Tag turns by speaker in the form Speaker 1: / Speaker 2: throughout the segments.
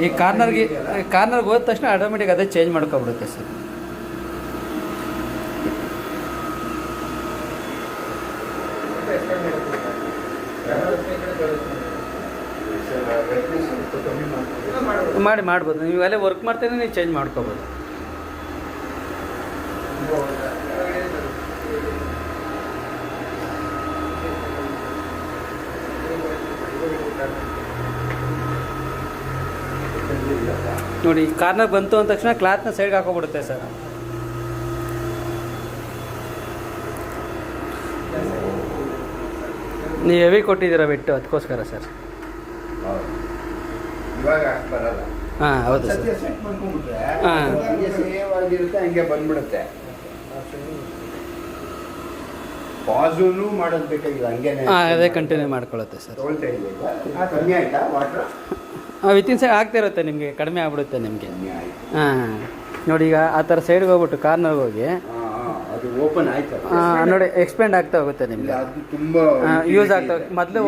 Speaker 1: ಈ ಕಾರ್ನರ್ಗೆ ಹೋದ ತಕ್ಷಣ ಆಟೋಮೆಟಿಕ್ ಅದೇ ಚೇಂಜ್ ಮಾಡ್ಕೊಬಿಡುತ್ತೆ ಸರ್. ಮಾಡ್ಬೋದು ನೀವು ಅಲ್ಲೇ ವರ್ಕ್ ಮಾಡ್ತೇನೆ ನೀವು ಚೇಂಜ್ ಮಾಡ್ಕೋಬೋದು. ನೋಡಿ ಕಾರ್ನರ್ ಬಂತು ಅಂದ ತಕ್ಷಣ ಕ್ಲಾತ್ನ ಸೈಡ್ಗೆ ಹಾಕೋಬಿಡುತ್ತೆ ಸರ್. ನೀವು ಹೆವಿ ಕೊಟ್ಟಿದ್ದೀರಾ ವೆಟ್ಟು, ಅದಕ್ಕೋಸ್ಕರ ಸರ್. ಹಾಂ ಹೌದು ಸರ್. ಹಾಂ
Speaker 2: ಹಂಗೆ ಬಂದ್ಬಿಡುತ್ತೆ. ಪಾಸೂನು ಮಾಡೋದು ಬೇಕಾಗಿಲ್ಲ, ಹಂಗೆ
Speaker 1: ಅದೇ ಕಂಟಿನ್ಯೂ ಮಾಡ್ಕೊಳ್ಳುತ್ತೆ ಸರ್.
Speaker 2: ಕಮ್ಮಿ ಆಯ್ತಾ ವಾಟ್ರ್?
Speaker 1: ವಿತಿನ್ ಸೈಡ್ ಆಗ್ತಾ ಇರುತ್ತೆ, ನಿಮಗೆ ಕಡಿಮೆ ಆಗ್ಬಿಡುತ್ತೆ ನಿಮಗೆ. ಹಾಂ ನೋಡಿ ಈಗ ಆ ಥರ ಸೈಡ್ಗೆ ಹೋಗ್ಬಿಟ್ಟು ಕಾರ್ನರ್ಗೆ ಹೋಗಿ
Speaker 2: ಅದು ಓಪನ್ ಆಯ್ತು
Speaker 1: ನೋಡಿ ಎಕ್ಸ್ಪೆಂಡ್ ಆಗ್ತಾ ಹೋಗುತ್ತೆ ನಿಮಗೆ.
Speaker 2: ಅದು ತುಂಬಾ
Speaker 1: ಯೂಸ್ ಆಗ್ತಾ ಹೋಗುತ್ತೆ. ಮೊದಲು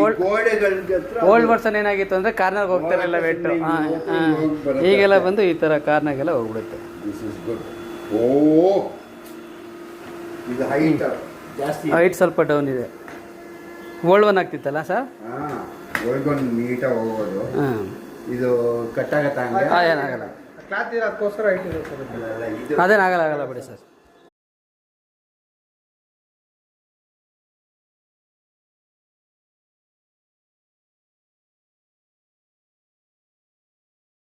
Speaker 1: ಓಲ್ಡ್ ವರ್ಷನ್ ಏನಾಗಿತ್ತು ಅಂದರೆ ಕಾರ್ನರ್ಗೆ ಹೋಗ್ತಾ ಇರಲಿಲ್ಲ ವೆಟ್ಟು. ಈಗೆಲ್ಲ ಬಂದು ಈ ಥರ ಕಾರ್ನರ್ಗೆಲ್ಲ ಹೋಗ್ಬಿಡುತ್ತೆ.
Speaker 2: ಇದು ಹೈಟ್ ಜಾಸ್ತಿ,
Speaker 1: ಹೈಟ್ ಸ್ವಲ್ಪ ಡೌನ್ ಇದೆ. ಓಲ್ಡ್ ಒನ್ ಆಗ್ತಿತ್ತಲ್ಲ ಸರ್.
Speaker 2: ಓಲ್ಡ್ ಒನ್ ನೀಟಾಗಿ ಹೋಗೋದು.
Speaker 1: ಹಾಂ
Speaker 2: ಇದು ಕಟ್ಟಾಗತ್ತ
Speaker 1: ಏನಾಗಲ್ಲ,
Speaker 2: ಕ್ಲಾತ್ ಇರೋದಕ್ಕೋಸ್ಕರ ಹೈಟ್ ಇದೆ ಸರ್.
Speaker 1: ಅದೇನಾಗಲ್ಲ ಬಿಡಿ ಸರ್.